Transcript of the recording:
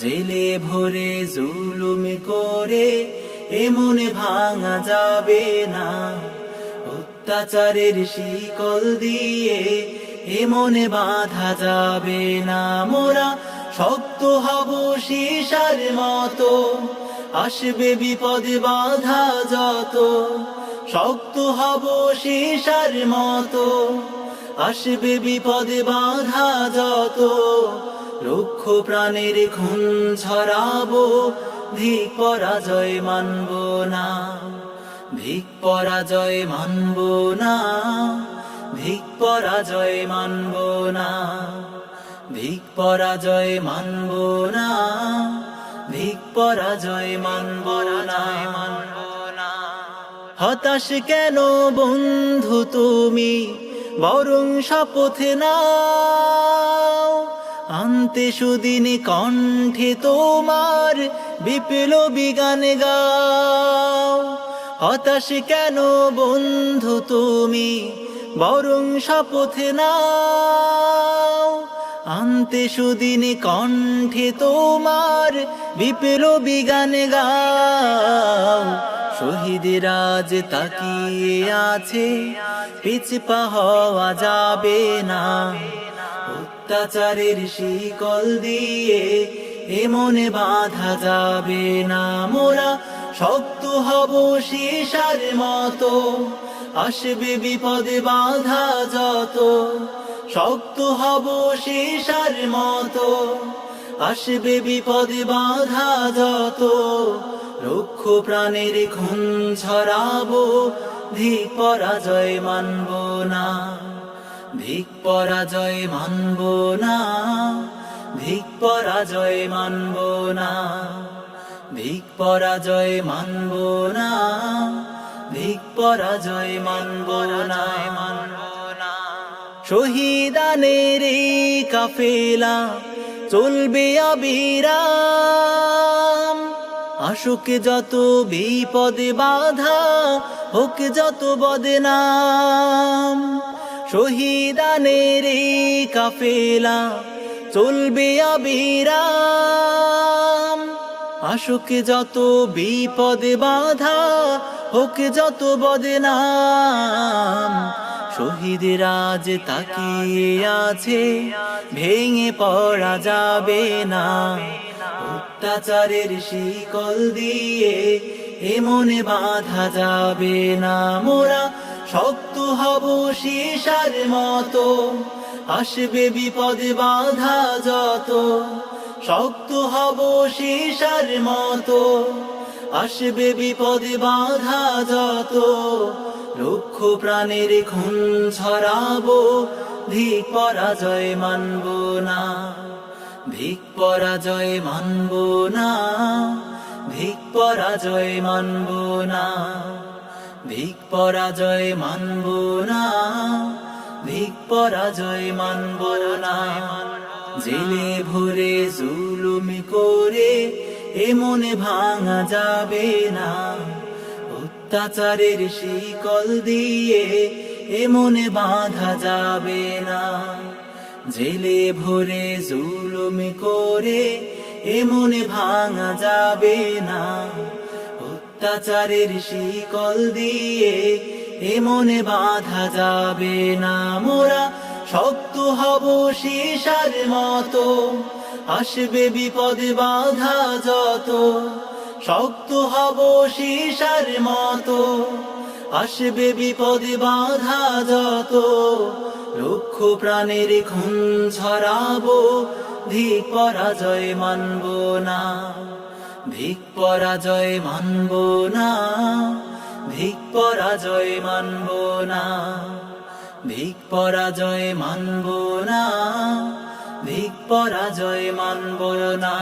জেলে ভরে জুলুম করে এমন ভাঙা যাবে না, অত্যাচারের শিকল দিয়ে এমন বাঁধা যাবে না। মোরা শক্ত হব সীসার মতো, আসবে বিপদ বাধা যত। শক্ত হব সীসার মতো, আসবে বিপদ বাধা যত। রুক্ষ প্রাণের খুন ঝরাবো, ধিক পরাজয় মানব না, ধিক পরাজয় মানব না, ধিক পরাজয় মানব না, ধিক পরাজয় মানব না, ধিক পরাজয় মানব না। হতাশ কেন বন্ধু তুমি, বরং শপথ নাও, আনতে সুদিন কণ্ঠে তোমার বিপ্লবী গান গাও। হতাশ কেন বন্ধু তুমি, বরং শপথ নাও, আনতে সুদিন কণ্ঠে তোমার বিপ্লবী গান গাও। শহীদরা আজ তাকিয়ে আছে, পিছপা হওয়া যাবে না, অত্যাচারের শিকল দিয়ে এমন বাঁধা যাবে না। মোরা শক্ত হব সীসার মতো, আসবে বিপদ বাধা যত। শক্ত হব সীসার মতো, আসবে বিপদ বাধা যত। রুক্ষ প্রাণের খুন ঝরাবো, ধিক পরাজয় মানব না, ধিক পরাজয় মানব না, ধিক পরাজয় মানব না, ধিক পরাজয় মানব না, ধিক পরাজয় মানব না। শহীদানের এই কাফেলা চলবে অবিরাম, আসুক যত বিপদ বাধা, হোক যত বদনাম। শহীদানের এই কাফেলা চলবে অবিরাম, আসুক যত বিপদ বাধা, হোক যত বদনাম। শহীদরা আজ তাকিয়ে আছে, ভেঙে পড়া যাবে না, অত্যাচারের শিকল দিয়ে এমন বাঁধা যাবে না। মোরা শক্ত হব সীসার মতো, আসবে বিপদ বাধা যত। শক্ত হব সীসার মতো, আসবে বিপদ বাধা যত। রুক্ষ প্রাণের খুন ঝরাবো, ধিক পরাজয় মানব না, ধিক পরাজয় মানব না, ধিক পরাজয় মানব না, ধিক পরাজয় মানব না, ধিক পরাজয় মানব না। জেলে ভরে জুলুম করে এমন ভাঙা যাবে না, অত্যাচারের শিকল দিয়ে এমন বাঁধা যাবে না। জেলে ভরে জুলুম করে এমন ভাঙা যাবে না, অত্যাচারের শিকল দিয়ে এমন বাঁধা যাবে না। মোরা শক্ত হব সীসার মতো, আসবে বিপদ বাধা যত। শক্ত হব সীসার মতো, আসবে বিপদ বাধা যত। রুক্ষ প্রাণের খুন ঝরাবো, ধিক পরাজয় মানব না, ধিক পরাজয় মানব না, ধিক পরাজয় মানব না, ধিক পরাজয় মানব না, ধিক পরাজয় মানব না।